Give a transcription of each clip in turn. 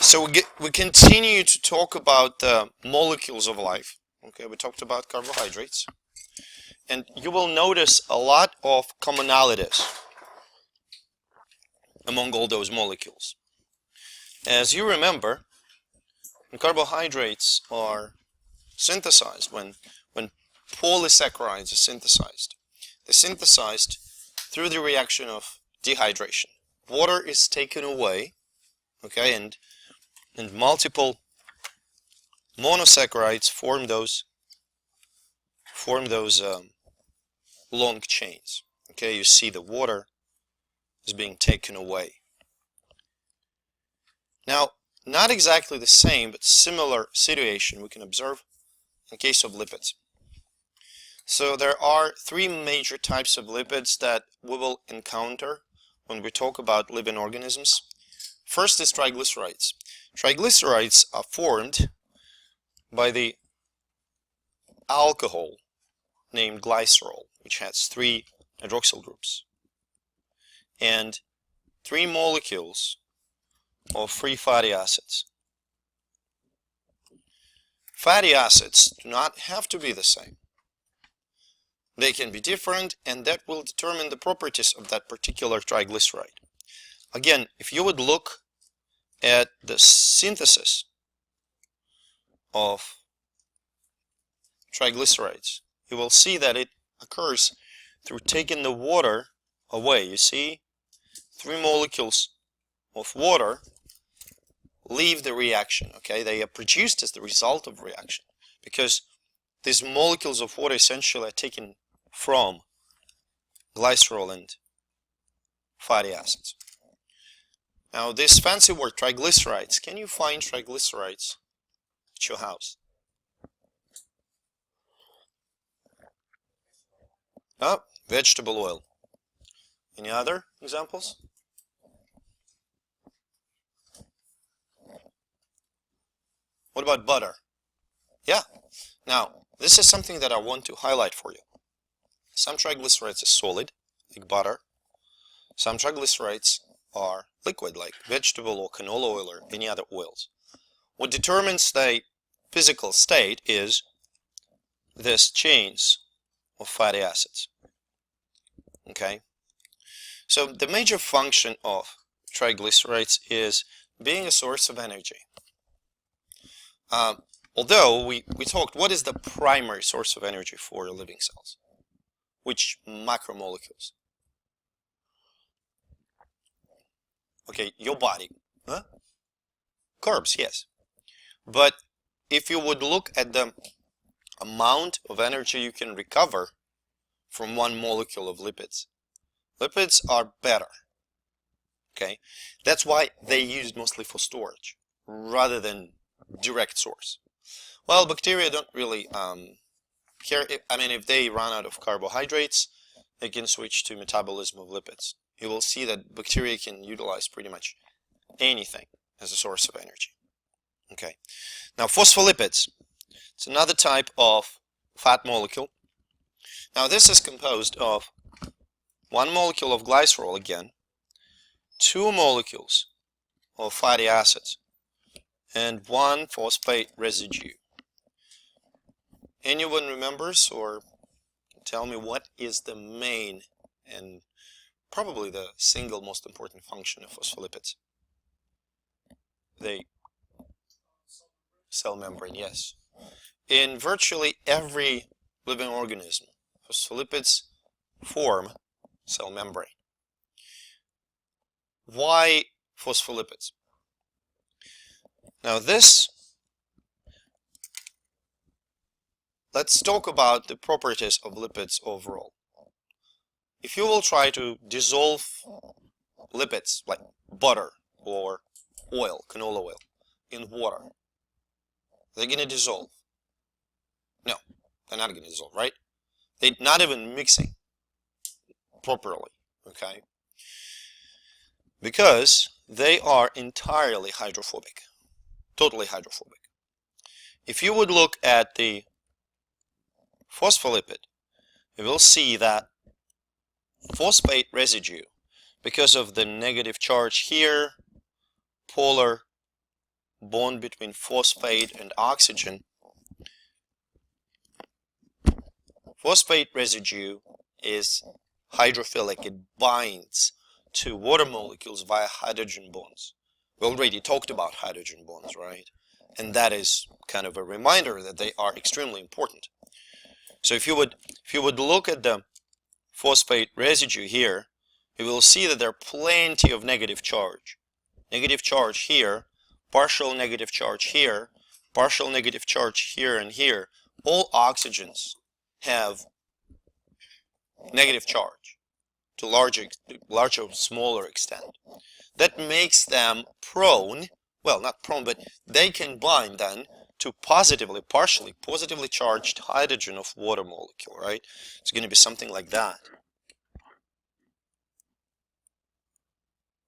So we continue to talk about the molecules of life. Okay, we talked about carbohydrates, and you will notice a lot of commonalities among all those molecules. As you remember, when carbohydrates are synthesized, when polysaccharides are synthesized, they're synthesized through the reaction of dehydration. Water is taken away, okay, and multiple monosaccharides form those long chains. Okay, you see the water is being taken away. Now, not exactly the same, but similar situation we can observe in case of lipids. So there are three major types of lipids that we will encounter when we talk about living organisms. First is triglycerides. Triglycerides are formed by the alcohol named glycerol, which has 3 hydroxyl groups and 3 molecules of free fatty acids. Fatty acids do not have to be the same. They can be different, and that will determine the properties of that particular triglyceride. Again, if you would look at the synthesis of triglycerides, you will see that it occurs through taking the water away. You see, 3 molecules of water leave the reaction. Okay, they are produced as the result of reaction because these molecules of water essentially are taken from glycerol and fatty acids. Now, this fancy word triglycerides, can you find triglycerides at your house? Oh, vegetable oil. Any other examples? What about butter? Yeah. Now, this is something that I want to highlight for you. Some triglycerides are solid, like butter. Some triglycerides are liquid, like vegetable or canola oil or any other oils. What determines the physical state is these chains of fatty acids. Okay? So the major function of triglycerides is being a source of energy. Although we talked, what is the primary source of energy for living cells? Which macromolecules? Okay, your body. Huh? Carbs, yes. But if you would look at the amount of energy you can recover from one molecule of lipids, lipids are better. Okay, that's why they're used mostly for storage rather than direct source. Well, bacteria don't really care. If they run out of carbohydrates, they can switch to metabolism of lipids. You will see that bacteria can utilize pretty much anything as a source of energy. Okay. Now, phospholipids. It's another type of fat molecule. Now, this is composed of 1 molecule of glycerol again, 2 molecules of fatty acids, and 1 phosphate residue. Anyone remembers or can tell me what is the main and probably the single most important function of phospholipids? The cell membrane, yes. In virtually every living organism, phospholipids form cell membrane. Why phospholipids? Now let's talk about the properties of lipids overall. If you will try to dissolve lipids like butter or oil, canola oil, in water, they're going to dissolve. No, they're not going to dissolve, right? They're not even mixing properly, okay? Because they are entirely hydrophobic, totally hydrophobic. If you would look at the phospholipid, you will see that phosphate residue, because of the negative charge here, polar bond between phosphate and oxygen, phosphate residue is hydrophilic. It binds to water molecules via hydrogen bonds. We already talked about hydrogen bonds, right? And that is kind of a reminder that they are extremely important. So if you would look at the phosphate residue here, you will see that there are plenty of negative charge. Negative charge here, partial negative charge here, partial negative charge here and here. All oxygens have negative charge to larger or smaller extent. That makes them prone, well, not prone, but they can bind then to partially positively charged hydrogen of water molecule, right? It's going to be something like that.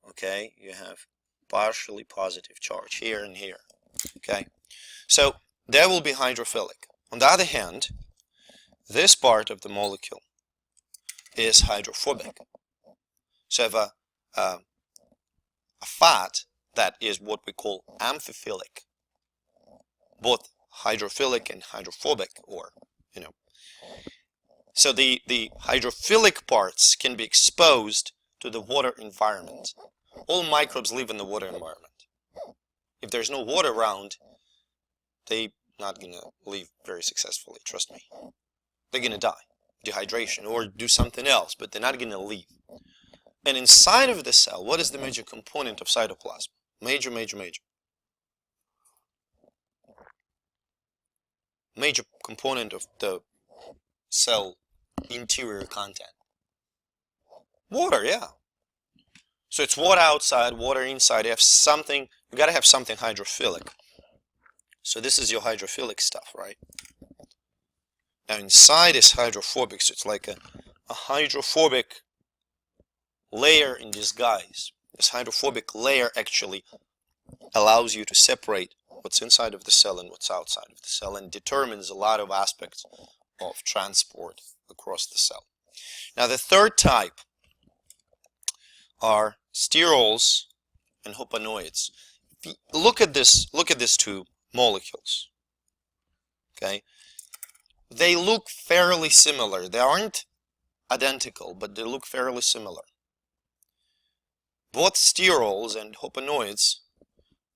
Okay, you have partially positive charge here and here. Okay, so that will be hydrophilic. On the other hand, this part of the molecule is hydrophobic. So you have a fat that is what we call amphiphilic, both hydrophilic and hydrophobic, or so the hydrophilic parts can be exposed to the water environment. All microbes live in the water environment. If there's no water around, they're not going to live very successfully, trust me. They're going to die, dehydration, or do something else, but they're not going to live. And inside of the cell, what is the major component of cytoplasm? Major component of the cell interior content. Water, yeah. So it's water outside, water inside. You got to have something hydrophilic. So this is your hydrophilic stuff, right? Now inside is hydrophobic, so it's like a hydrophobic layer in disguise. This hydrophobic layer actually allows you to separate what's inside of the cell and what's outside of the cell, and determines a lot of aspects of transport across the cell. Now the third type are sterols and hopanoids. Look at these two molecules. Okay, they look fairly similar. They aren't identical, but they look fairly similar. Both sterols and hopanoids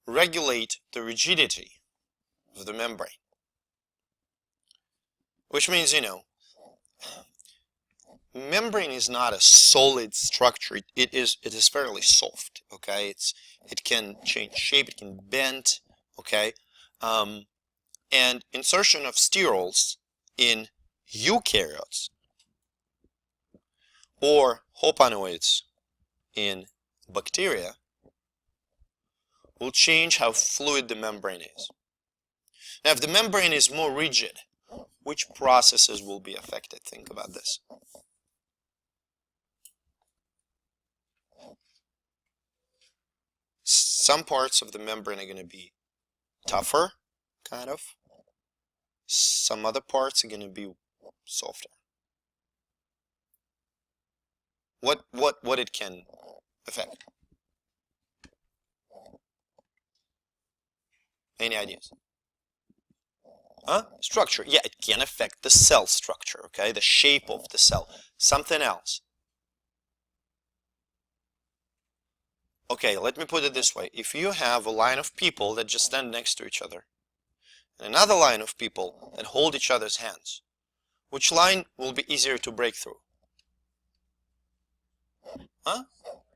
regulate the rigidity of the membrane, which means, membrane is not a solid structure. It is fairly soft. Okay, it can change shape, it can bend. Okay, and insertion of sterols in eukaryotes or hopanoids in bacteria will change how fluid the membrane is. Now, if the membrane is more rigid, which processes will be affected? Think about this. Some parts of the membrane are going to be tougher, kind of. Some other parts are going to be softer. What it can affect? Any ideas? Structure. Yeah, it can affect the cell structure, okay? The shape of the cell. Something else. Okay, let me put it this way. If you have a line of people that just stand next to each other, and another line of people that hold each other's hands, which line will be easier to break through?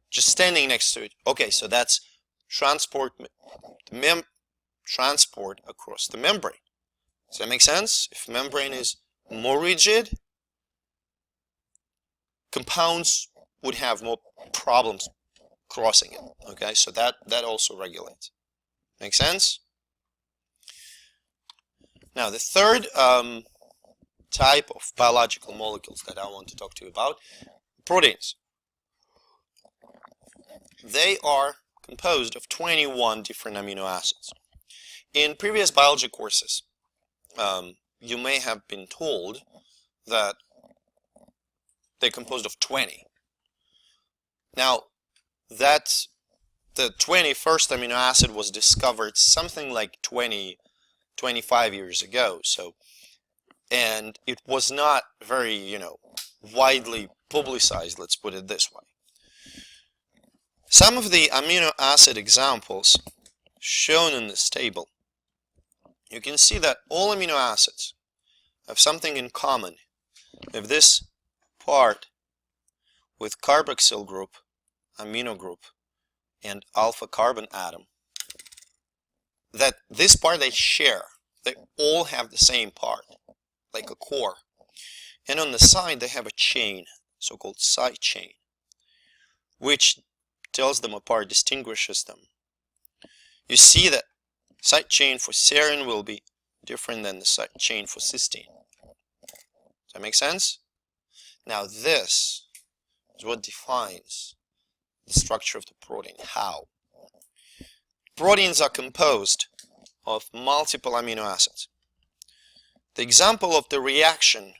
Just standing next to it. Okay, so that's transport across the membrane. Does that make sense? If membrane is more rigid, compounds would have more problems crossing it. Okay, so that also regulates. Make sense? Now the third type of biological molecules that I want to talk to you about, proteins. They are composed of 21 different amino acids. In previous biology courses, you may have been told that they're composed of 20. Now, that the 21st amino acid was discovered something like 25 years ago. So, and it was not very, widely publicized, let's put it this way. Some of the amino acid examples shown in this table, you can see that all amino acids have something in common. If this part with carboxyl group, amino group, and alpha carbon atom, that this part they share. They all have the same part, like a core. And on the side they have a chain, so-called side chain, which tells them apart, distinguishes them. You see that side chain for serine will be different than the side chain for cysteine. Does that make sense? Now this is what defines the structure of the protein. How? Proteins are composed of multiple amino acids. The example of the reaction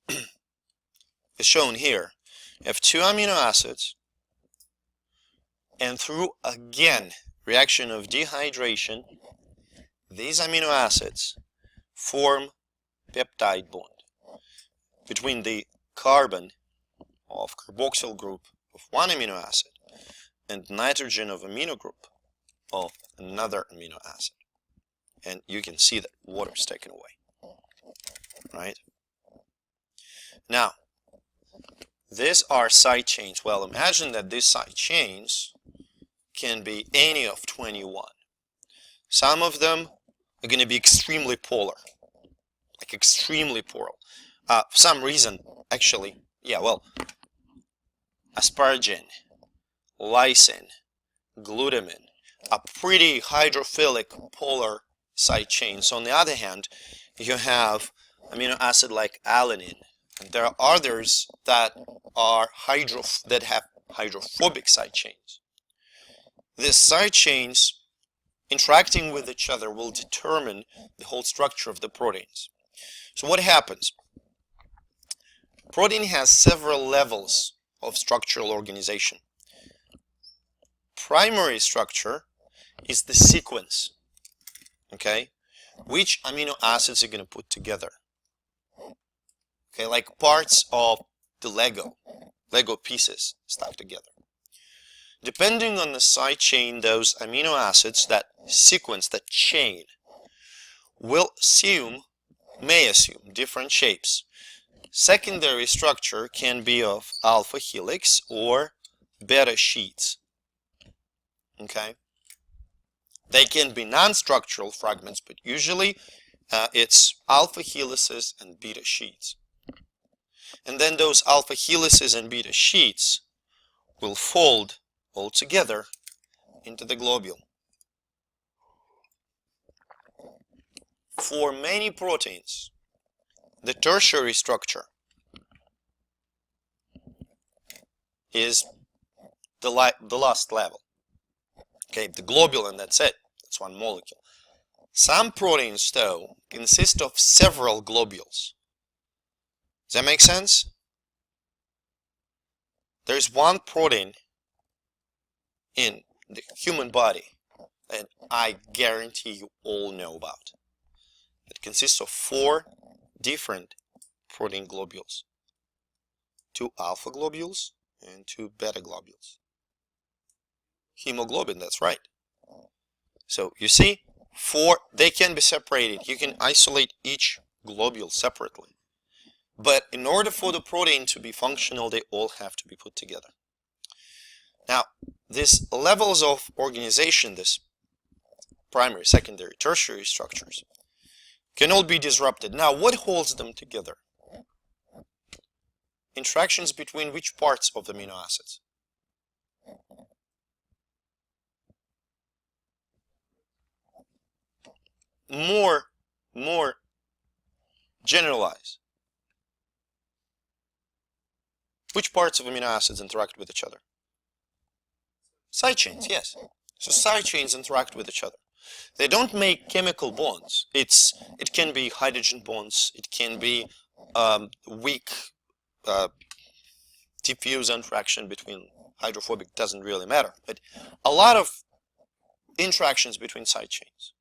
is shown here. You have two amino acids, and through, again, reaction of dehydration, these amino acids form peptide bond between the carbon of carboxyl group of one amino acid and nitrogen of amino group of another amino acid. And you can see that water is taken away, right? Now, these are side chains. Well, imagine that these side chains can be any of 21. Some of them are going to be extremely polar, like extremely polar. For some reason, actually, asparagine, lysine, glutamine are pretty hydrophilic polar side chains. On the other hand, you have amino acid like alanine, and there are others that are have hydrophobic side chains. These side chains interacting with each other will determine the whole structure of the proteins. So what happens? Protein has several levels of structural organization. Primary structure is the sequence, okay? Which amino acids are going to put together. Okay, like parts of the Lego pieces stuck together. Depending on the side chain, those amino acids, that sequence, that chain, may assume different shapes. Secondary structure can be of alpha helix or beta sheets. Okay? They can be non-structural fragments, but usually it's alpha helices and beta sheets. And then those alpha helices and beta sheets will fold all together into the globule. For many proteins, the tertiary structure is the last level. Okay, the globule, and that's it. That's one molecule. Some proteins, though, consist of several globules. Does that make sense? There's one protein in the human body that I guarantee you all know about. It consists of 4 different protein globules. 2 alpha globules and 2 beta globules. Hemoglobin, that's right. So you see, 4, they can be separated. You can isolate each globule separately. But in order for the protein to be functional, they all have to be put together. Now, these levels of organization, this primary, secondary, tertiary structures, can all be disrupted. Now, what holds them together? Interactions between which parts of the amino acids? More generalize. Which parts of amino acids interact with each other? Side chains, yes. So side chains interact with each other. They don't make chemical bonds. It can be hydrogen bonds. It can be weak diffuse interaction between hydrophobic doesn't really matter, but a lot of interactions between side chains.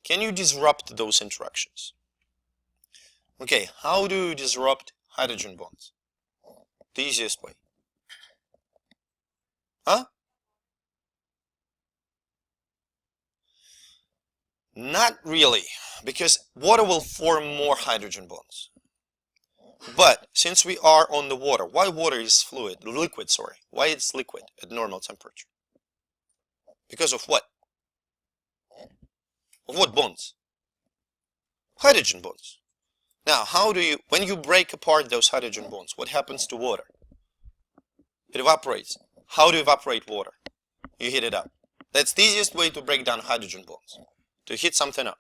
Can you disrupt those interactions? Okay, how do you disrupt hydrogen bonds? The easiest way. Huh? Not really, because water will form more hydrogen bonds. But since we are on the water, why water is liquid, sorry. Why it's liquid at normal temperature? Because of what? Of what bonds? Hydrogen bonds. Now, when you break apart those hydrogen bonds, what happens to water? It evaporates. How do you evaporate water? You heat it up. That's the easiest way to break down hydrogen bonds. To heat something up.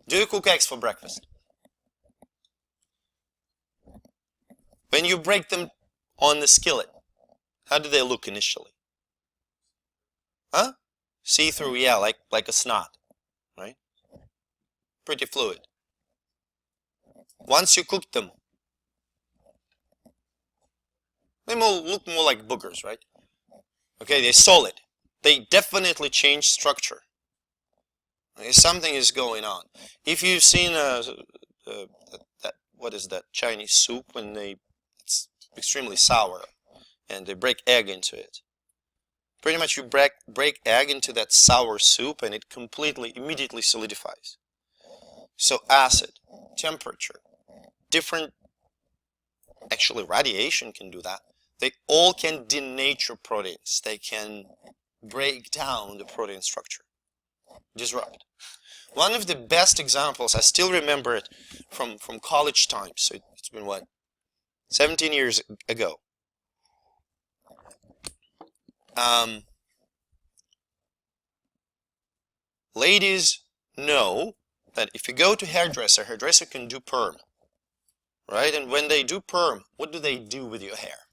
Do you cook eggs for breakfast? When you break them on the skillet, how do they look initially? Huh? See-through, yeah, like a snot, right? Pretty fluid. Once you cook them, they look more like boogers, right? Okay, they're solid. They definitely change structure. Okay, something is going on. If you've seen what is that Chinese soup when it's extremely sour and they break egg into it. Pretty much you break egg into that sour soup and it immediately solidifies. So acid, temperature, different, actually radiation can do that. They all can denature proteins. They can break down the protein structure, disrupt. One of the best examples, I still remember it from college times, so it's been what, 17 years ago. Ladies know that if you go to hairdresser can do perm, right? And when they do perm, what do they do with your hair?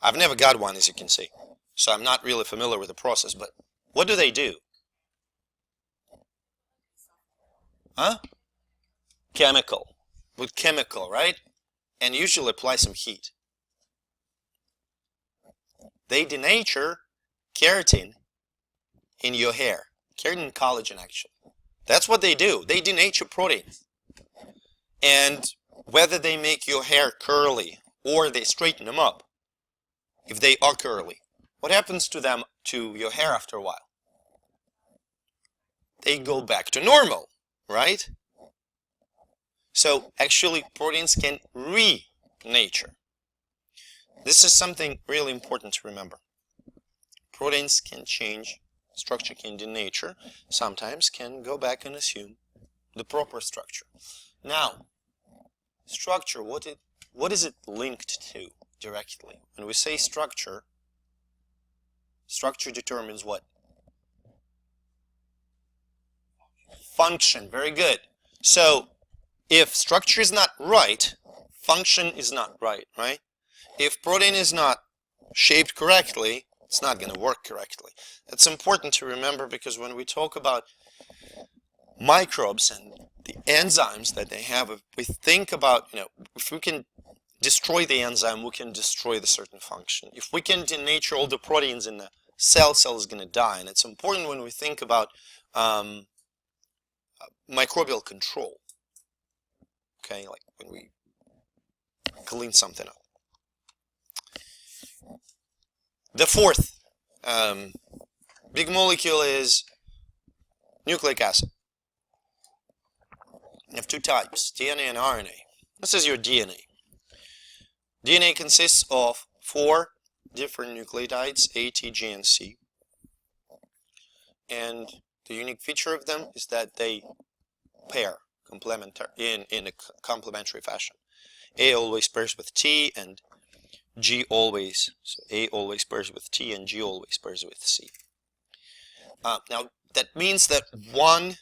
I've never got one, as you can see, so I'm not really familiar with the process, but what do they do? Huh? Chemical. With chemical, right? And usually apply some heat. They denature keratin in your hair. Keratin and collagen, actually. That's what they do. They denature proteins. And whether they make your hair curly or they straighten them up, if they are curly, what happens to them, to your hair after a while? They go back to normal, right? So actually proteins can renature. This is something really important to remember. Proteins can change, structure can denature, sometimes can go back and assume the proper structure. Now, structure, what is it linked to directly? When we say structure, structure determines what? Function, very good. So, if structure is not right, function is not right, right? If protein is not shaped correctly, it's not going to work correctly. It's important to remember because when we talk about microbes and the enzymes that they have, if we think about, if we can destroy the enzyme, we can destroy the certain function. If we can denature all the proteins in the cell is going to die. And it's important when we think about microbial control. Okay, like when we clean something up. The fourth big molecule is nucleic acid. You have two types, DNA and RNA. This is your DNA. DNA consists of 4 different nucleotides, A, T, G, and C. And the unique feature of them is that they pair in a complementary fashion. A always pairs with T and G always, so A always pairs with T and G always pairs with C. Now that means that one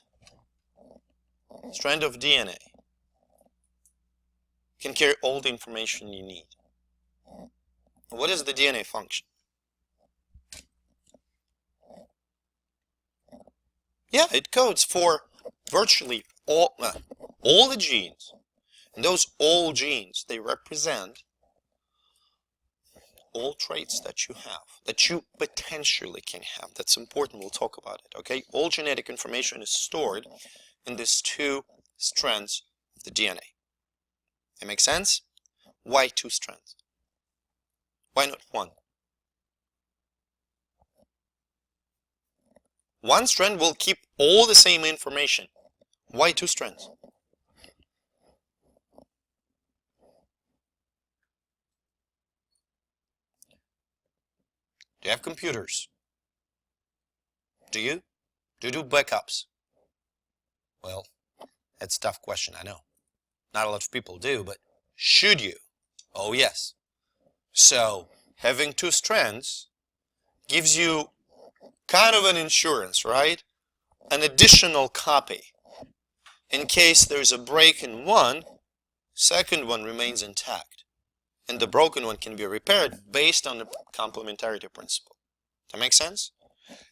strand of DNA can carry all the information you need. What is the DNA function? Yeah, it codes for virtually all the genes. And those all genes, they represent all traits that you have, that you potentially can have. That's important. We'll talk about it. Okay? All genetic information is stored in these two strands of the DNA. It makes sense? Why two strands? Why not one? One strand will keep all the same information. Why two strands? Do you have computers? Do you? Do you do backups? Well, that's a tough question, I know. Not a lot of people do, but should you? Oh yes. So, having two strands gives you kind of an insurance, right? An additional copy. In case there's a break in one, second one remains intact. And the broken one can be repaired based on the complementarity principle. That makes sense?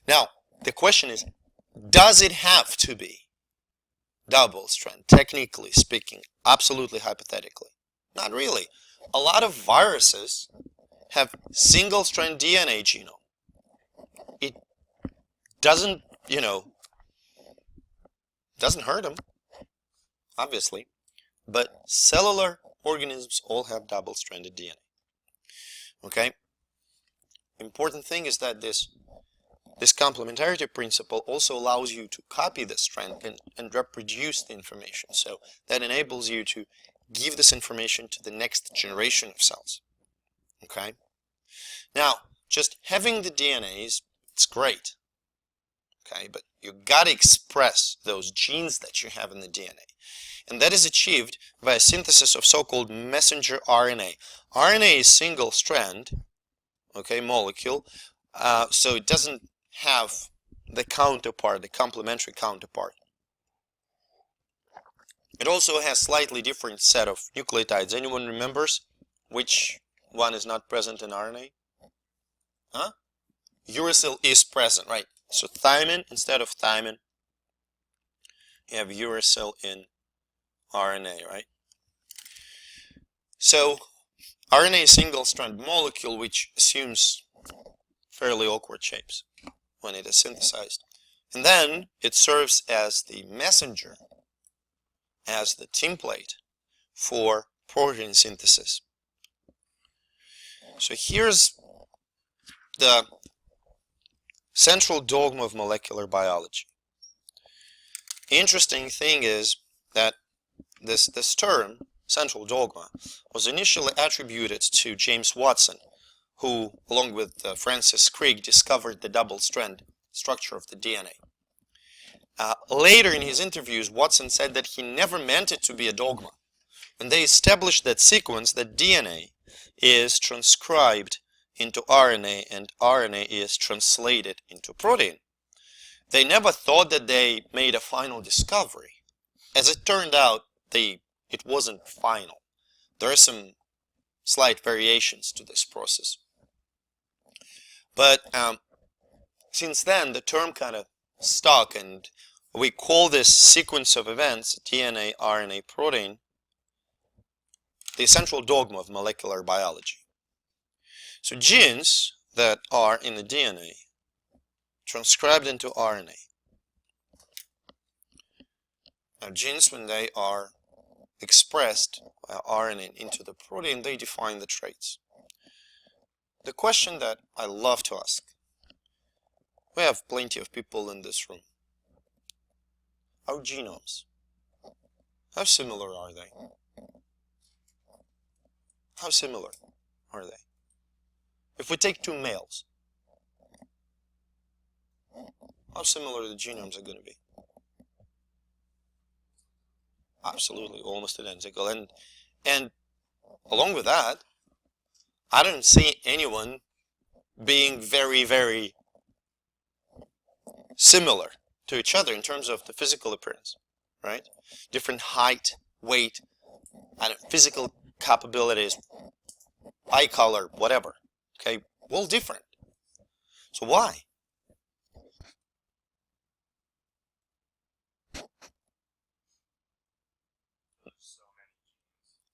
Now, the question is, does it have to be double strand, technically speaking, absolutely hypothetically? Not really. A lot of viruses have single strand DNA genome. It doesn't, doesn't hurt them, obviously, but cellular organisms all have double-stranded DNA. Okay? Important thing is that this complementarity principle also allows you to copy the strand and reproduce the information. So that enables you to give this information to the next generation of cells. Okay? Now, just having the DNAs, it's great. Okay, but you gotta express those genes that you have in the DNA. And that is achieved by a synthesis of so-called messenger RNA. RNA is single strand, okay, molecule, so it doesn't have the counterpart, the complementary counterpart. It also has slightly different set of nucleotides. Anyone remembers which one is not present in RNA? Huh? Uracil is present, right? So thymine instead of thymine, you have uracil in RNA, right? So RNA is single-strand molecule which assumes fairly awkward shapes when it is synthesized. And then it serves as the messenger, as the template for protein synthesis. So here's the central dogma of molecular biology. Interesting thing is that this term, central dogma, was initially attributed to James Watson, who, along with Francis Crick, discovered the double-strand structure of the DNA. Later in his interviews, Watson said that he never meant it to be a dogma. When they established that sequence, that DNA is transcribed into RNA and RNA is translated into protein, they never thought that they made a final discovery. As it turned out, it wasn't final. There are some slight variations to this process. But since then, the term kind of stuck, and we call this sequence of events, DNA, RNA, protein, the central dogma of molecular biology. So genes that are in the DNA transcribed into RNA. Now genes, when they are expressed by RNA into the protein, they define the traits. The question that I love to ask, we have plenty of people in this room. Our genomes, how similar are they? How similar are they? If we take two males, how similar the genomes are going to be? Absolutely, almost identical. And along with that, I don't see anyone being very, very similar to each other in terms of the physical appearance, right? Different height, weight, and physical capabilities, eye color, whatever. Okay, all different. So why?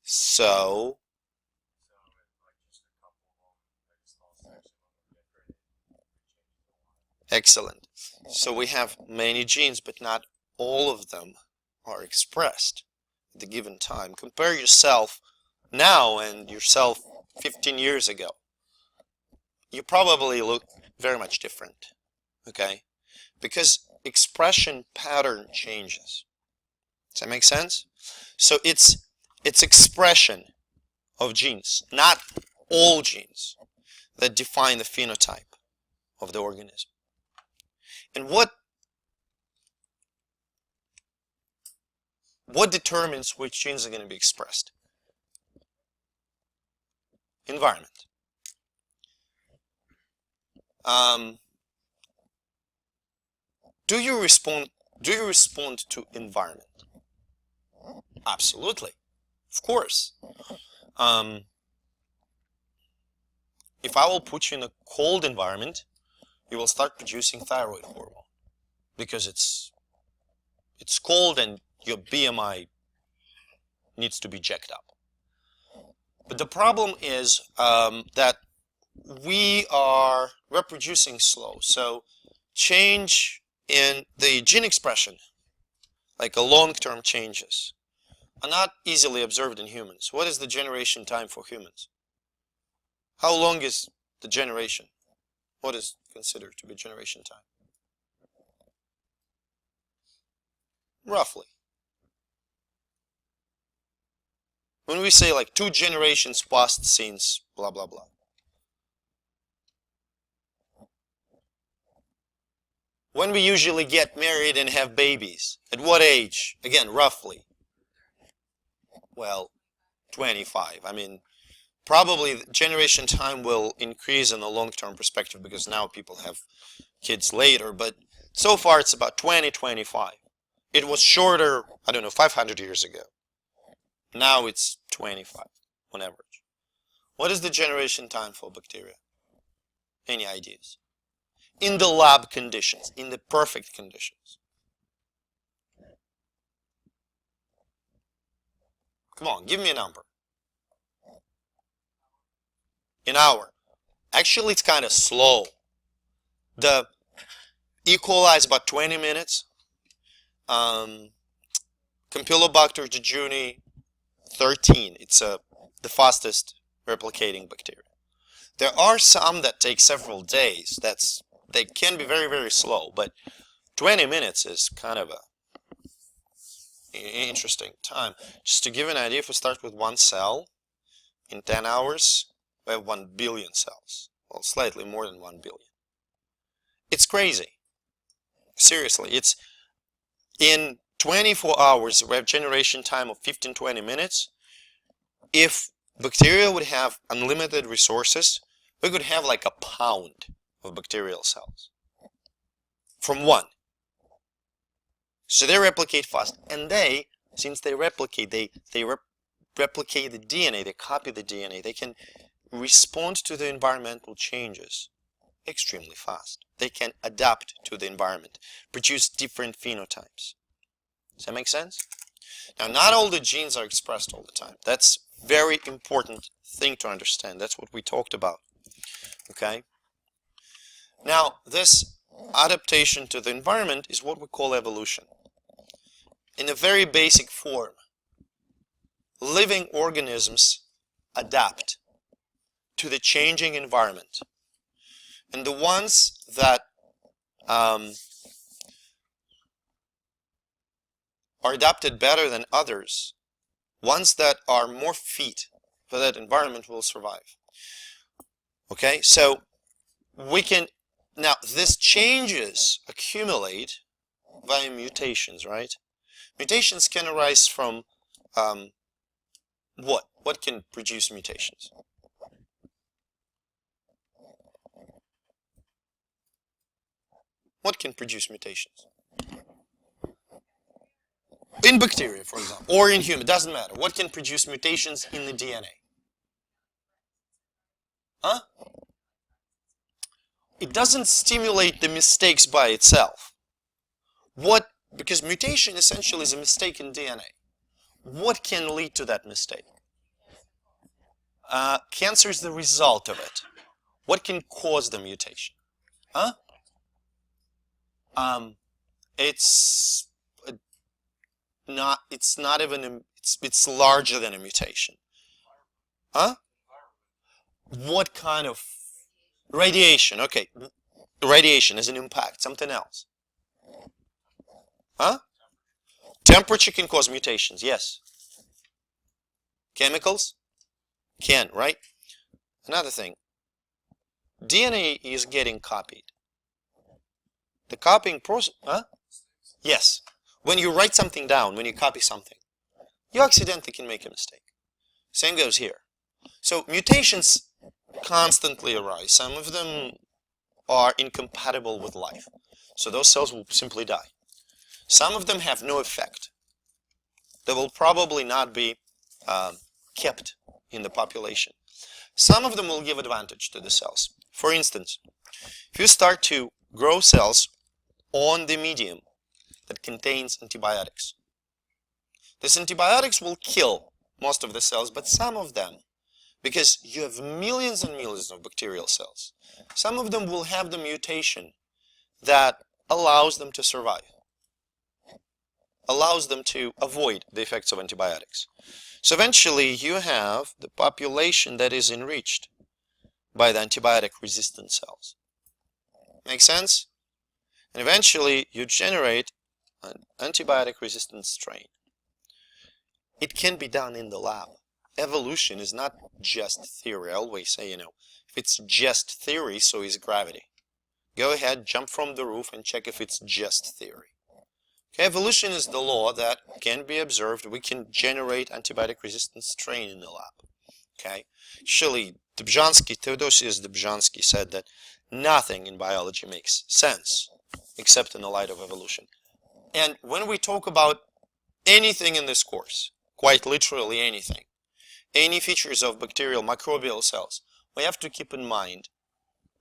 So Excellent. So we have many genes, but not all of them are expressed at the given time. Compare yourself now and yourself 15 years ago. You probably look very much different, okay? Because expression pattern changes. Does that make sense? So it's expression of genes, not all genes, that define the phenotype of the organism. And what determines which genes are going to be expressed? Environment. Do you respond to environment? Absolutely, of course. If I will put you in a cold environment, you will start producing thyroid hormone because it's cold and your BMI needs to be jacked up. But the problem is that we are reproducing slow. So change in the gene expression, like a long-term changes, are not easily observed in humans. What is the generation time for humans? How long is the generation? What is considered to be generation time? Roughly. When we say like 2 generations passed since blah blah blah. When we usually get married and have babies? At what age? Again, roughly. Well, 25. I mean, probably generation time will increase in the long-term perspective because now people have kids later, but so far it's about 20, 25. It was shorter, I don't know, 500 years ago. Now it's 25 on average. What is the generation time for bacteria? Any ideas? In the lab conditions, in the perfect conditions. Come on, give me a number. An hour. Actually, it's kind of slow. The E. coli is about 20 minutes. Campylobacter jejuni, 13. It's the fastest replicating bacteria. There are some that take several days. They can be very, very slow, but 20 minutes is kind of a interesting time. Just to give an idea, if we start with 1 cell, in 10 hours, we have 1 billion cells. Well, slightly more than 1 billion. It's crazy. Seriously, it's in 24 hours, we have generation time of 15-20 minutes. If bacteria would have unlimited resources, we could have like a pound of bacterial cells from 1. So they replicate fast, and since they replicate, they replicate the DNA, they copy the DNA, they can respond to the environmental changes extremely fast. They can adapt to the environment, produce different phenotypes. Does that make sense? Now, not all the genes are expressed all the time. That's a very important thing to understand. That's what we talked about. Okay? Now, this adaptation to the environment is what we call evolution. In a very basic form, living organisms adapt to the changing environment. And the ones that are adapted better than others, ones that are more fit for that environment, will survive. Okay, so we can, now these changes accumulate via mutations, right? Mutations can arise from what? What can produce mutations? What can produce mutations? In bacteria, for example, or in human, doesn't matter. What can produce mutations in the DNA? Huh? It doesn't stimulate the mistakes by itself. Because mutation essentially is a mistake in DNA. What can lead to that mistake? Cancer is the result of it. What can cause the mutation? Huh? it's not even it's larger than a mutation. Huh? What kind of radiation? Okay, radiation is an impact, something else. Huh? Temperature can cause mutations, yes. Chemicals? Can, right? Another thing, DNA is getting copied. The copying process, huh? Yes. When you write something down, when you copy something, you accidentally can make a mistake. Same goes here. So mutations constantly arise. Some of them are incompatible with life. So those cells will simply die. Some of them have no effect. They will probably not be kept in the population. Some of them will give advantage to the cells. For instance, if you start to grow cells on the medium that contains antibiotics, these antibiotics will kill most of the cells, but some of them, because you have millions and millions of bacterial cells, some of them will have the mutation that allows them to survive, allows them to avoid the effects of antibiotics. So eventually you have the population that is enriched by the antibiotic resistant cells. Make sense? And eventually you generate an antibiotic resistant strain. It can be done in the lab. Evolution is not just theory. I always say, if it's just theory, so is gravity. Go ahead, jump from the roof and check if it's just theory. Okay, evolution is the law that can be observed. We can generate antibiotic resistant strain in the lab. Okay, actually, Theodosius Dobzhansky said that nothing in biology makes sense except in the light of evolution. And when we talk about anything in this course, quite literally anything, any features of bacterial microbial cells, we have to keep in mind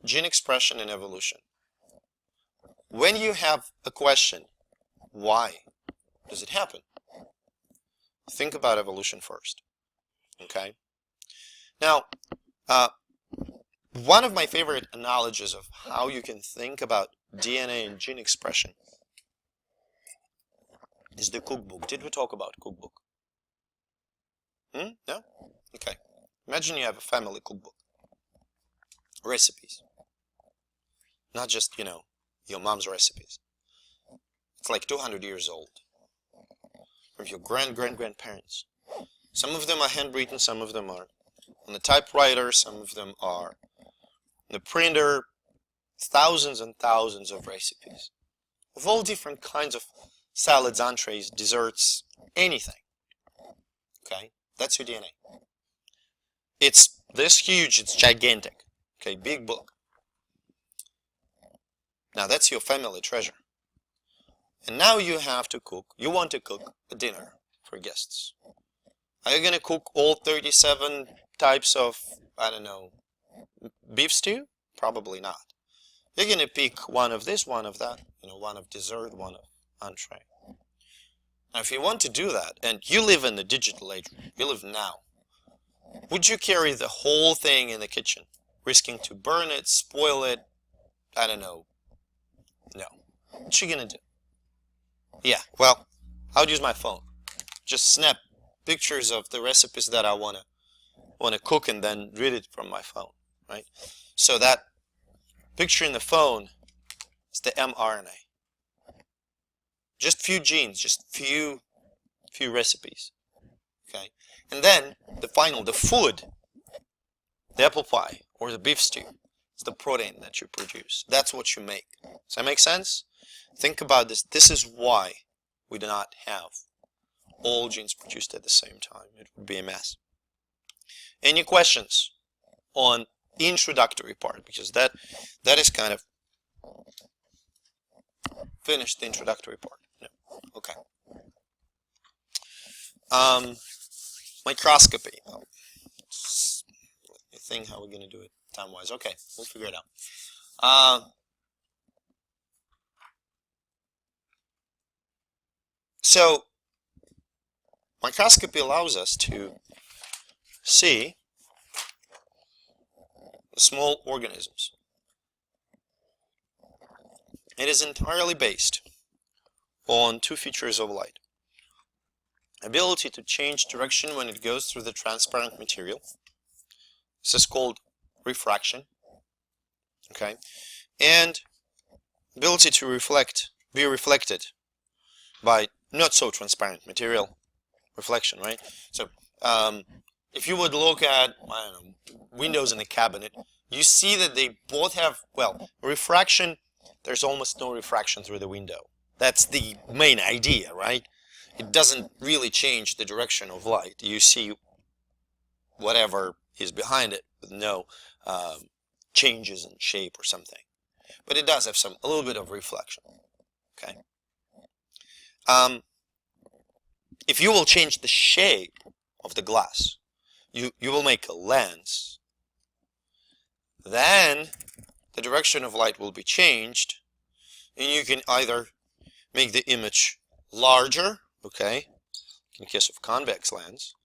gene expression and evolution. When you have a question, why does it happen? Think about evolution first. Okay? Now, one of my favorite analogies of how you can think about DNA and gene expression is the cookbook. Did we talk about cookbook? No? Okay. Imagine you have a family cookbook. Recipes. Not just, your mom's recipes. It's like 200 years old. From your grandparents. Some of them are handwritten, some of them are on the typewriter, some of them are on the printer. Thousands and thousands of recipes. Of all different kinds of salads, entrees, desserts, anything. Okay? That's your DNA. It's this huge, it's gigantic. Okay, big book. Now that's your family treasure. And now you have to cook, you want to cook a dinner for guests. Are you going to cook all 37 types of, beef stew? Probably not. You're going to pick one of this, one of that, one of dessert, one of entree. Now if you want to do that, and you live in the digital age, you live now, would you carry the whole thing in the kitchen, risking to burn it, spoil it? No. What you going to do? Yeah, well, I would use my phone. Just snap pictures of the recipes that I want to cook and then read it from my phone, right? So that picture in the phone is the mRNA. Just few genes, just few recipes, okay? And then the food, the apple pie or the beef stew, is the protein that you produce. That's what you make. Does that make sense? Think about this. This is why we do not have all genes produced at the same time. It would be a mess. Any questions on the introductory part? Because that is kind of finished the introductory part. No. Okay. Microscopy. I think how we're going to do it time-wise. Okay, we'll figure it out. So, microscopy allows us to see small organisms It is entirely based on two features of light. Ability to change direction when it goes through the transparent material. This is called refraction. Okay, and ability to be reflected by not so transparent material, reflection, right? So if you would look at, I don't know, windows in a cabinet, you see that they both have, well, refraction. There's almost no refraction through the window. That's the main idea, right? It doesn't really change the direction of light. You see whatever is behind it with no changes in shape or something. But it does have a little bit of reflection. Okay. If you will change the shape of the glass, you will make a lens, then the direction of light will be changed, and you can either make the image larger, okay, in case of convex lens,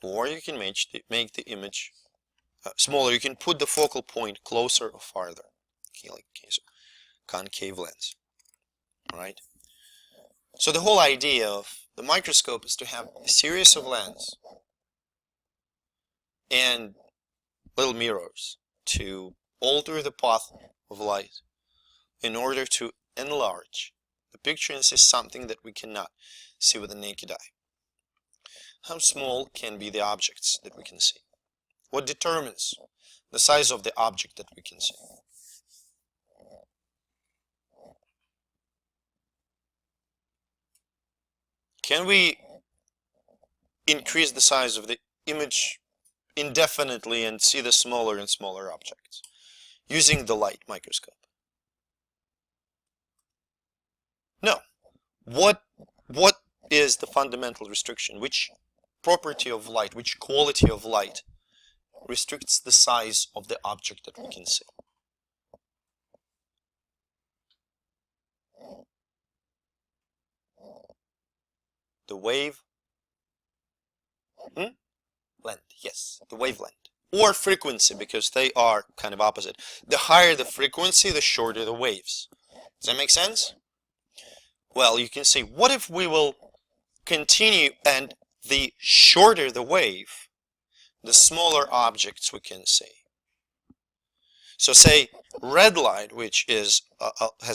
or you can make the image smaller. You can put the focal point closer or farther, okay, like in case of concave lens. All right. So the whole idea of the microscope is to have a series of lenses and little mirrors to alter the path of light in order to enlarge the picture and see something that we cannot see with the naked eye. How small can be the objects that we can see? What determines the size of the object that we can see? Can we increase the size of the image indefinitely and see the smaller and smaller objects using the light microscope? No. What is the fundamental restriction? Which property of light, which quality of light restricts the size of the object that we can see? The wave length, yes, the wavelength, or frequency, because they are kind of opposite. The higher the frequency, the shorter the waves. Does that make sense? Well, you can see, what if we will continue, and the shorter the wave, the smaller objects we can see. So say red light, which has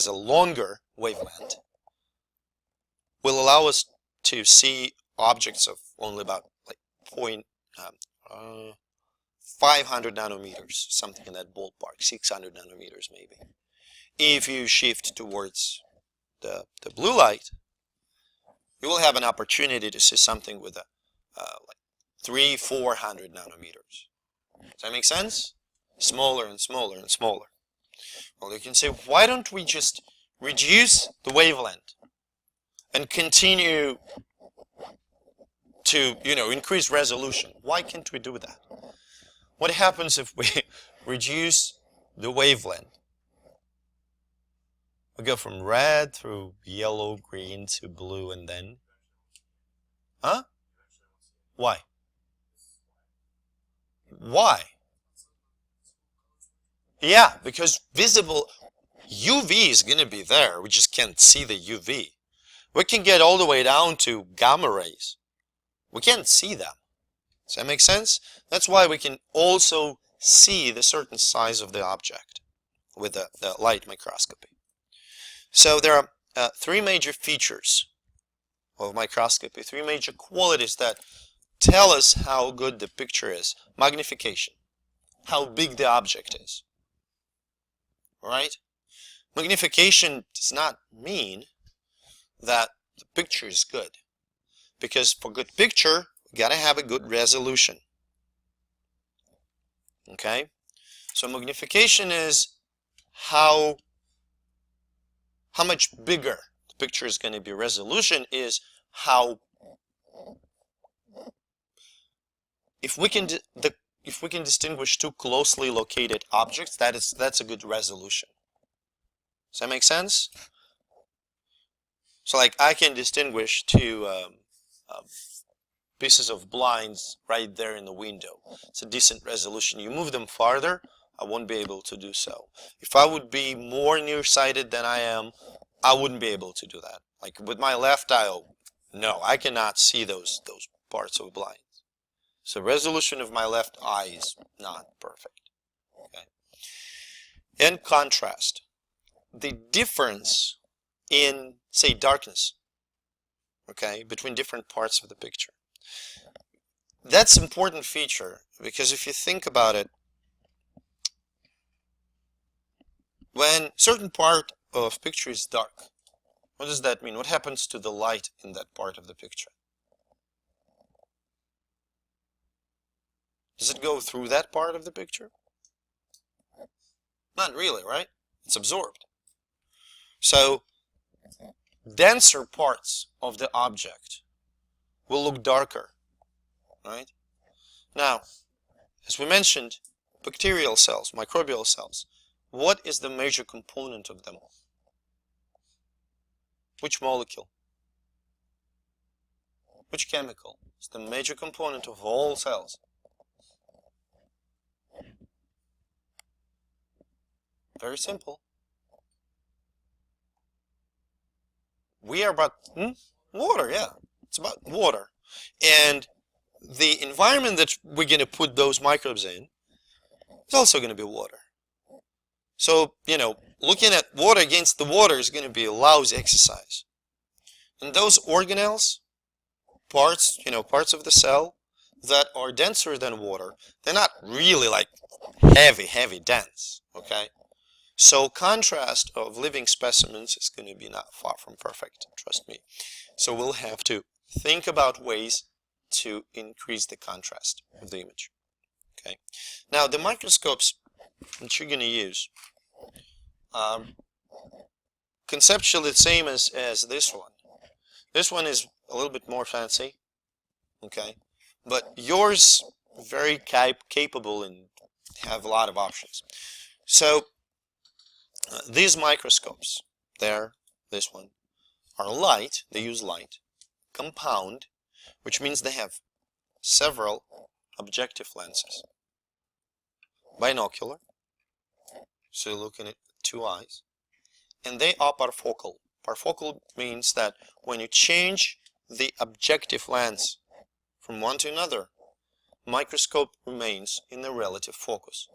a longer wavelength, will allow us to see objects of only about like 500 nanometers, something in that ballpark, 600 nanometers maybe. If you shift towards the blue light, you will have an opportunity to see something with like 300-400 nanometers. Does that make sense? Smaller and smaller and smaller. Well, you can say, why don't we just reduce the wavelength and continue to, increase resolution? Why can't we do that? What happens if we reduce the wavelength? We go from red through yellow, green to blue, and then? Huh? Why? Why? Yeah, because visible UV is going to be there. We just can't see the UV. We can get all the way down to gamma rays. We can't see them. Does that make sense? That's why we can also see the certain size of the object with the light microscopy. So there are three major features of microscopy, three major qualities that tell us how good the picture is. Magnification, how big the object is. Right? Magnification does not mean that the picture is good, because for good picture, you gotta have a good resolution. Okay? So magnification is how much bigger the picture is going to be. Resolution is how, if we can distinguish two closely located objects, that's a good resolution. Does that make sense? So like I can distinguish two pieces of blinds right there in the window. It's a decent resolution. You move them farther, I won't be able to do so. If I would be more nearsighted than I am, I wouldn't be able to do that. Like with my left eye, no, I cannot see those parts of blind. So resolution of my left eye is not perfect. Okay. And contrast. The difference in, say, darkness, okay, between different parts of the picture. That's an important feature because if you think about it, when certain part of picture is dark, what does that mean? What happens to the light in that part of the picture? Does it go through that part of the picture? Not really, right? It's absorbed. So denser parts of the object will look darker, right? Now, as we mentioned, bacterial cells, microbial cells, what is the major component of them? Which molecule? Which chemical is the major component of all cells? Very simple. We are about water, yeah. It's about water. And the environment that we're going to put those microbes in is also going to be water. So, you know, looking at water against the water is going to be a lousy exercise. And those organelles, parts, parts of the cell that are denser than water, they're not really like heavy dense, okay? So contrast of living specimens is going to be not far from perfect, trust me. So we'll have to think about ways to increase the contrast of the image. Okay. Now the microscopes that you're going to use, conceptually the same as this one. This one is a little bit more fancy, okay, but yours very capable and have a lot of options. So these microscopes, this one, are light, they use light, compound, which means they have several objective lenses, binocular, so you're looking at two eyes, and they are parfocal. Parfocal means that when you change the objective lens from one to another, microscope remains in the relative focus.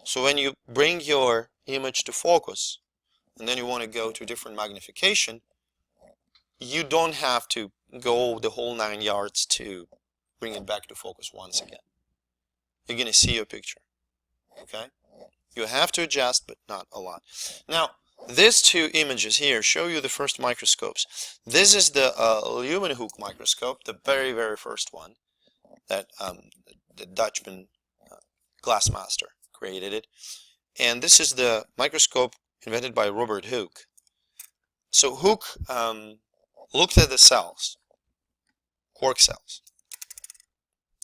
So when you bring your image to focus and then you want to go to different magnification, you don't have to go the whole 9 yards to bring it back to focus once again. You're going to see your picture. Okay? You have to adjust, but not a lot. Now, these two images here show you the first microscopes. This is the Leeuwenhoek microscope, the very first one that the Dutchman glassmaster created it. And this is the microscope invented by Robert Hooke. So Hooke looked at the cells, cork cells.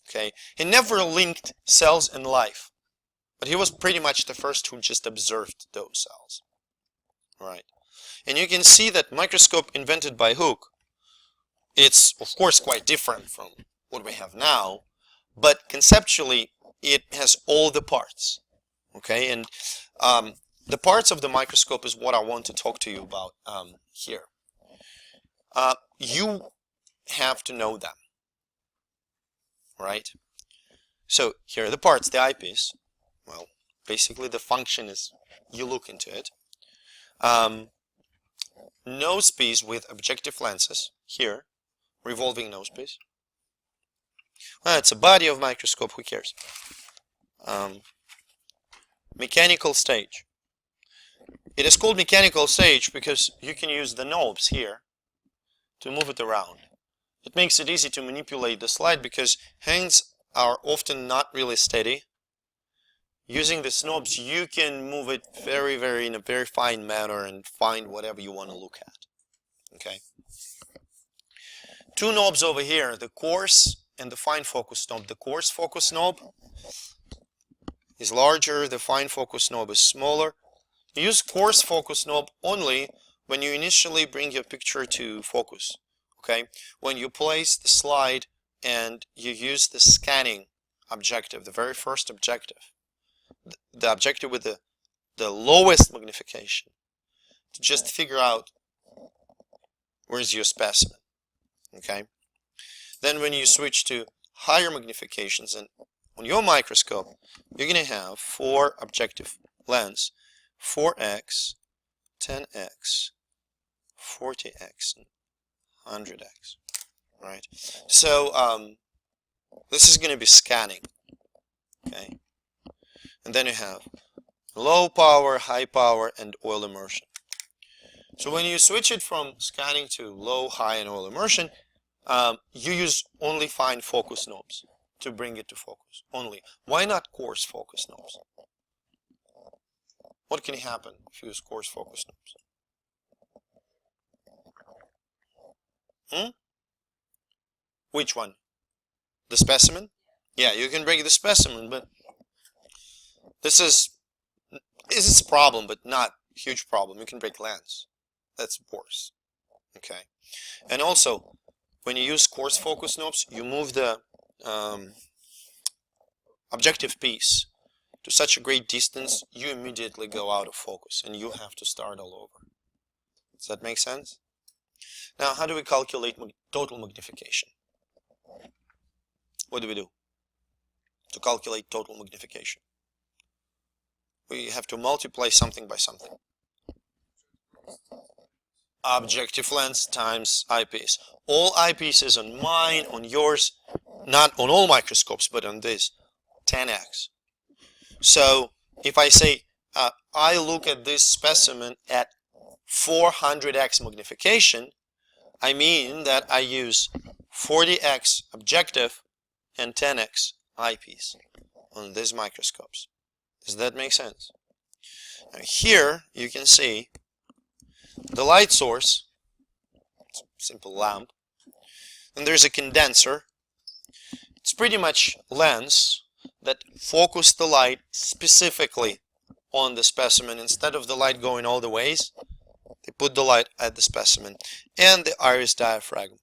Okay, he never linked cells and life, but he was pretty much the first who just observed those cells. Right, and you can see that microscope invented by Hooke, it's of course quite different from what we have now, but conceptually it has all the parts. Okay, and the parts of the microscope is what I want to talk to you about here. You have to know them, right? So here are the parts, the eyepiece. Well, basically the function is you look into it. Nose piece with objective lenses, here, revolving nose piece. Well, it's a body of microscope, who cares? Mechanical stage. It is called mechanical stage because you can use the knobs here to move it around. It makes it easy to manipulate the slide because hands are often not really steady. Using the knobs, you can move it in a very fine manner and find whatever you want to look at. Okay. Two knobs over here, the coarse and the fine focus knob. The coarse focus knob is larger, the fine focus knob is smaller. Use coarse focus knob only when you initially bring your picture to focus. Okay. When you place the slide and you use the scanning objective, the very first objective, the objective with the lowest magnification to just figure out where's your specimen. Okay. Then when you switch to higher magnifications, and on your microscope, you're going to have 4 objective lens, 4x, 10x, 40x, and 100x. Right. So this is going to be scanning. Okay. And then you have low power, high power, and oil immersion. So when you switch it from scanning to low, high, and oil immersion, you use only fine focus knobs to bring it to focus. Only. Why not coarse focus knobs? What can happen if you use coarse focus knobs? Which one? The specimen? Yeah, you can break the specimen, but this is a problem, but not a huge problem. You can break lens. That's worse. Okay. And also, when you use coarse focus knobs, you move the objective piece to such a great distance, you immediately go out of focus and you have to start all over. Does that make sense? Now, how do we calculate total magnification? What do we do to calculate total magnification? We have to multiply something by something. Objective lens times eyepiece. All eyepieces on mine, on yours, not on all microscopes, but on this, 10x. So if I say I look at this specimen at 400x magnification, I mean that I use 40x objective and 10x eyepiece on these microscopes. Does that make sense? Now here you can see the light source, simple lamp, and there's a condenser. It's pretty much lens that focus the light specifically on the specimen. Instead of the light going all the ways, they put the light at the specimen. And the iris diaphragm.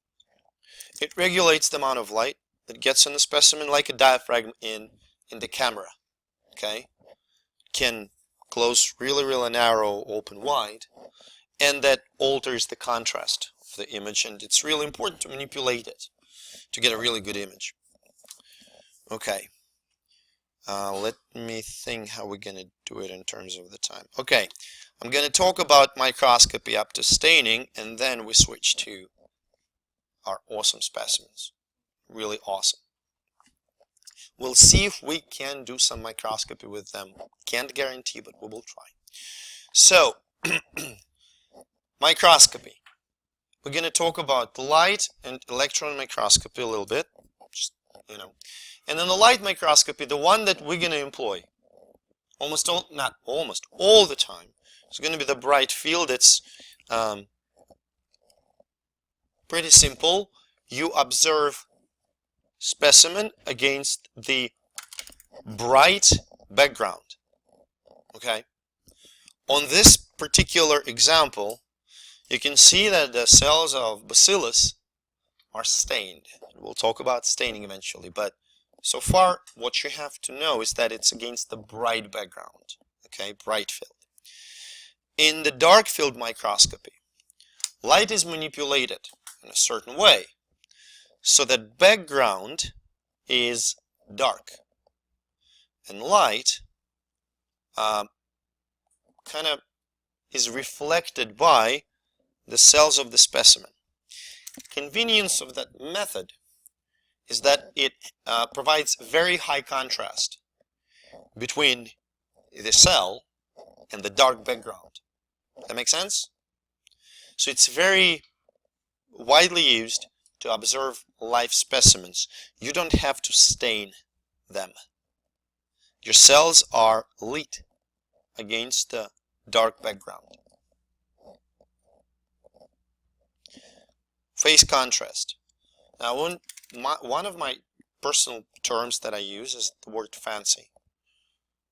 It regulates the amount of light that gets on the specimen like a diaphragm in the camera. Okay? Can close really, really narrow, open wide. And that alters the contrast of the image, and it's really important to manipulate it to get a really good image. Okay, let me think how we're going to do it in terms of the time. Okay, I'm going to talk about microscopy up to staining, and then we switch to our awesome specimens. Really awesome. We'll see if we can do some microscopy with them. Can't guarantee, but we will try. So, microscopy. We're going to talk about light and electron microscopy a little bit, just, And then the light microscopy, the one that we're going to employ, not almost, all the time, is going to be the bright field. It's pretty simple. You observe specimen against the bright background. Okay? On this particular example, you can see that the cells of bacillus are stained. We'll talk about staining eventually, but so far what you have to know is that it's against the bright background. Okay, bright field. In the dark field microscopy, light is manipulated in a certain way so that background is dark and light kind of is reflected by the cells of the specimen. Convenience of that method is that it provides very high contrast between the cell and the dark background. That makes sense? So it's very widely used to observe live specimens. You don't have to stain them. Your cells are lit against the dark background. Phase contrast. Now, one of my personal terms that I use is the word fancy.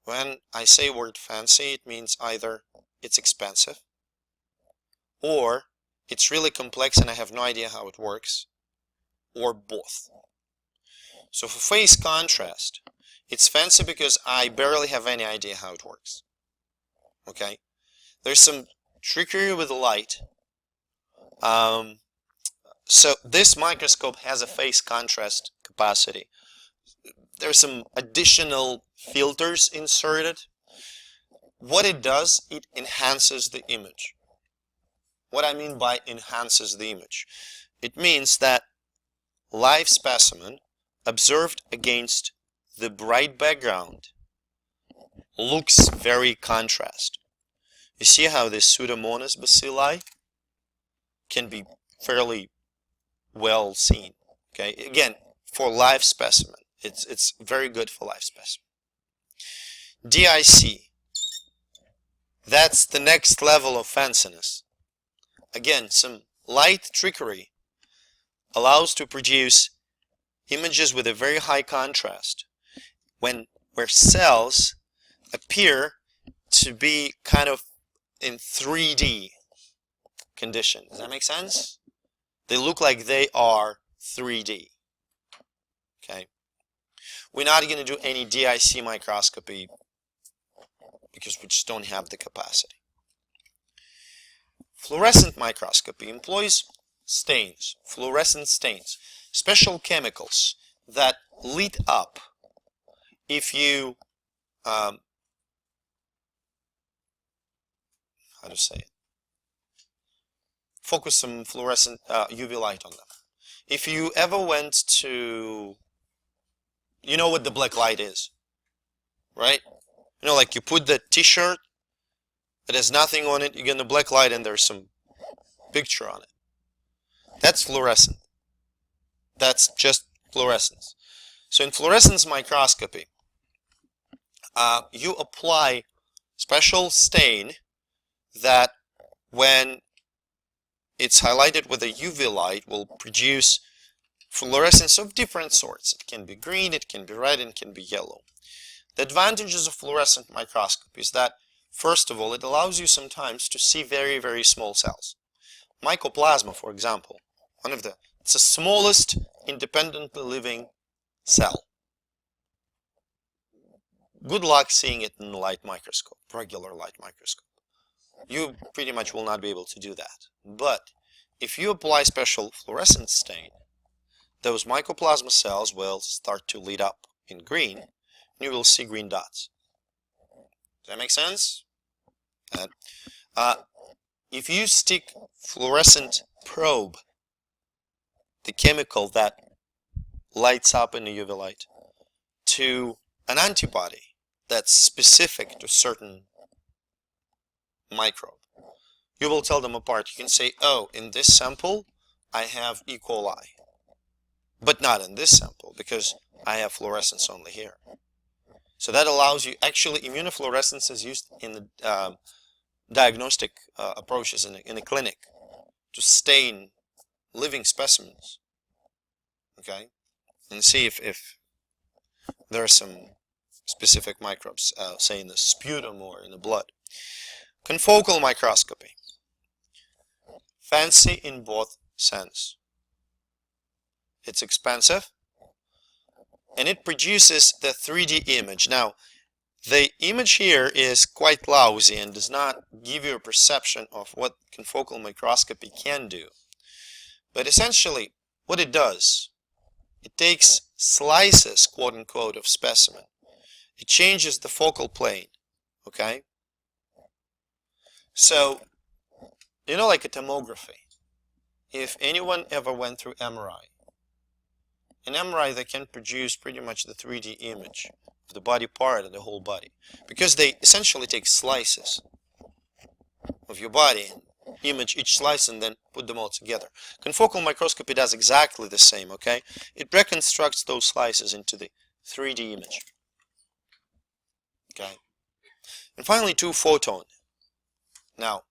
When I say word fancy, it means either it's expensive or it's really complex and I have no idea how it works, or both. So for phase contrast, It's fancy because I barely have any idea how it works. Okay? There's some trickery with the light. So this microscope has a phase contrast capacity. There's some additional filters inserted. What it does, it enhances the image. What I mean by enhances the image, it means that live specimen observed against the bright background looks very contrast. You see how this Pseudomonas bacilli can be fairly well seen. Okay, again, for live specimen, it's very good for live specimen. DIC, that's the next level of fanciness. Again, some light trickery allows to produce images with a very high contrast where cells appear to be kind of in 3D condition. Does that make sense? They look like they are 3D. Okay. We're not going to do any DIC microscopy because we just don't have the capacity. Fluorescent microscopy employs stains, fluorescent stains, special chemicals that light up if you, how to say it, focus some fluorescent UV light on them. If you ever went to, you know what the black light is, right? You know, like you put the t-shirt that has nothing on it, you get the black light and there's some picture on it. That's fluorescent. That's just fluorescence. So in fluorescence microscopy, you apply special stain that when it's highlighted with a UV light will produce fluorescence of different sorts. It can be green, it can be red, and it can be yellow. The advantages of fluorescent microscopy is that, first of all, it allows you sometimes to see very, very small cells. Mycoplasma, for example, it's the smallest independently living cell. Good luck seeing it in a light microscope, regular light microscope. You pretty much will not be able to do that. But if you apply special fluorescent stain, those mycoplasma cells will start to light up in green, and you will see green dots. Does that make sense? If you stick fluorescent probe, the chemical that lights up in the UV light, to an antibody that's specific to certain microbe, you will tell them apart. You can say, oh, in this sample I have E. coli, but not in this sample because I have fluorescence only here. So that allows you, actually immunofluorescence is used in the diagnostic approaches in a clinic to stain living specimens, okay, and see if there are some specific microbes, say in the sputum or in the blood. Confocal microscopy, fancy in both sense. It's expensive and it produces the 3D image. Now, the image here is quite lousy and does not give you a perception of what confocal microscopy can do. But essentially, what it does, it takes slices, quote unquote, of specimen. It changes the focal plane, okay? So, you know, like a tomography. If anyone ever went through MRI, in MRI they can produce pretty much the 3D image of the body part and the whole body, because they essentially take slices of your body and image each slice and then put them all together. Confocal microscopy does exactly the same, okay? It reconstructs those slices into the 3D image, okay? And finally, 2-photon. Now,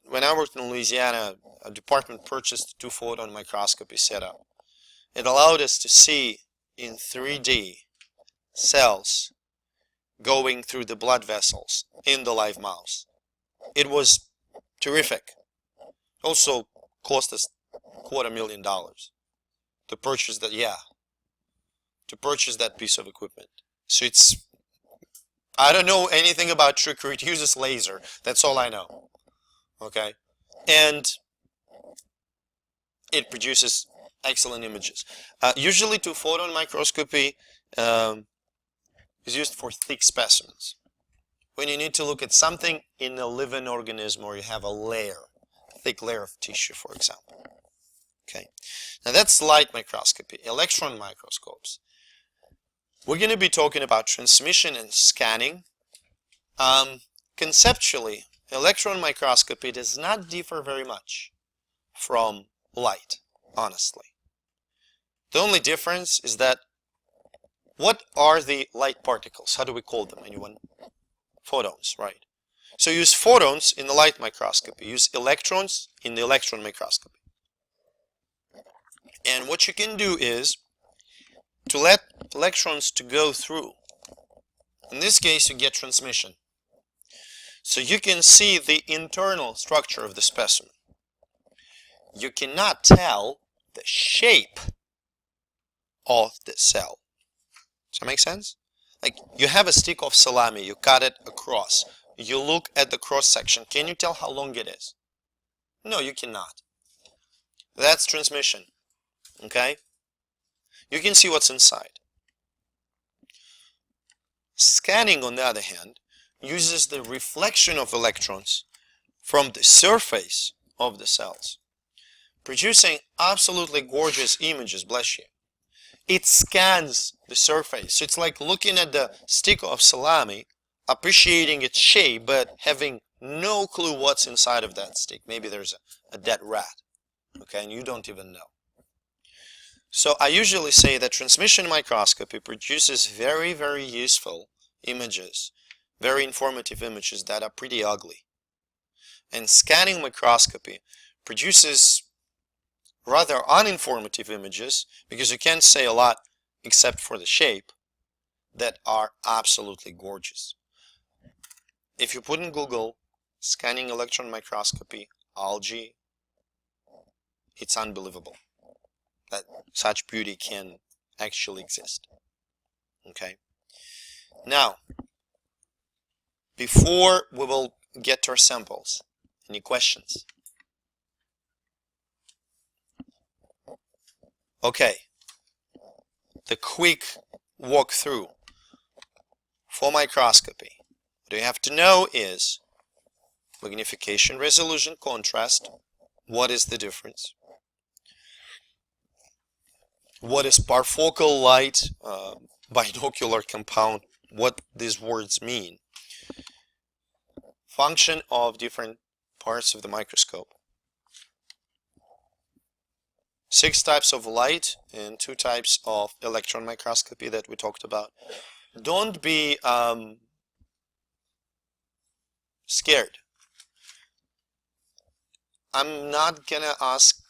when I worked in Louisiana, a department purchased a 2-photon microscopy setup. It allowed us to see in 3D cells going through the blood vessels in the live mouse. It was terrific. Also cost us $250,000 to purchase that. Yeah, to purchase that piece of equipment. So I don't know anything about trickery. It uses laser. That's all I know. Okay? And it produces excellent images. Usually 2-photon microscopy is used for thick specimens. When you need to look at something in a living organism, or you have a thick layer of tissue, for example. Okay, now that's light microscopy. Electron microscopes. We're going to be talking about transmission and scanning. Conceptually, electron microscopy does not differ very much from light, honestly. The only difference is that what are the light particles? How do we call them? Anyone? Photons, right? So use photons in the light microscopy. Use electrons in the electron microscopy. And what you can do is to let electrons to go through. In this case, you get transmission. So you can see the internal structure of the specimen. You cannot tell the shape of the cell. Does that make sense? Like, you have a stick of salami, you cut it across. You look at the cross section. Can you tell how long it is? No, you cannot. That's transmission. Okay? You can see what's inside. Scanning, on the other hand, uses the reflection of electrons from the surface of the cells, producing absolutely gorgeous images, bless you. It scans the surface. It's like looking at the stick of salami, appreciating its shape, but having no clue what's inside of that stick. Maybe there's a dead rat, okay, and you don't even know. So I usually say that transmission microscopy produces very, very useful images, very informative images that are pretty ugly. And scanning microscopy produces rather uninformative images, because you can't say a lot except for the shape, that are absolutely gorgeous. If you put in Google scanning electron microscopy algae, it's unbelievable that such beauty can actually exist. Okay. Now, before we will get to our samples, any questions? Okay, the quick walkthrough for microscopy. What you have to know is magnification, resolution, contrast. What is the difference? What is parfocal light, binocular compound? What these words mean? Function of different parts of the microscope. 6 types of light and 2 types of electron microscopy that we talked about. Don't be scared. I'm not gonna ask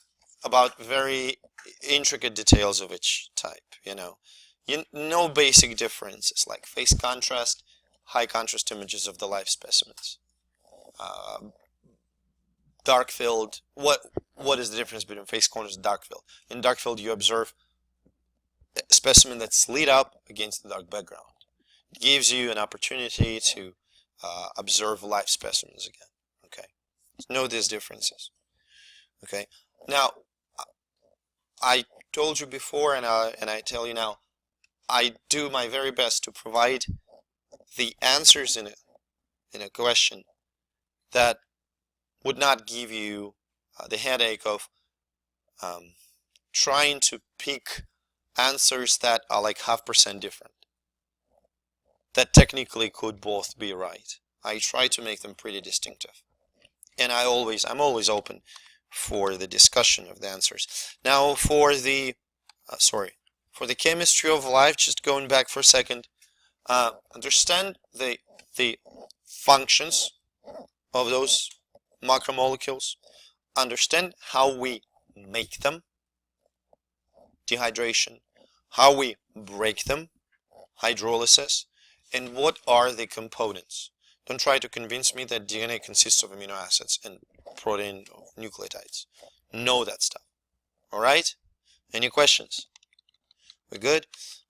about very intricate details of each type, you know. You know basic differences like phase contrast, high contrast images of the live specimens. Dark field, what is the difference between phase contrast and dark field? In dark field you observe a specimen that's lit up against the dark background. It gives you an opportunity to observe live specimens again. Okay, so know these differences. Okay, now I told you before, and I tell you now, I do my very best to provide the answers in a question that would not give you the headache of trying to pick answers that are like 0.5% different, that technically could both be right. I try to make them pretty distinctive, and I'm always open for the discussion of the answers. Now for the for the chemistry of life, just going back for a second, understand the functions of those macromolecules, understand how we make them, dehydration, how we break them, hydrolysis, and what are the components. Don't try to convince me that DNA consists of amino acids and protein or nucleotides. Know that stuff. Alright? Any questions? We good?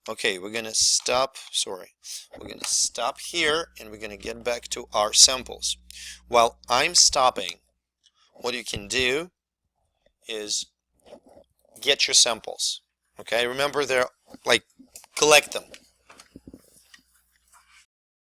Okay, we're gonna stop, we're gonna stop here and we're gonna get back to our samples. While I'm stopping, what you can do is get your samples. Okay, remember they're like, collect them.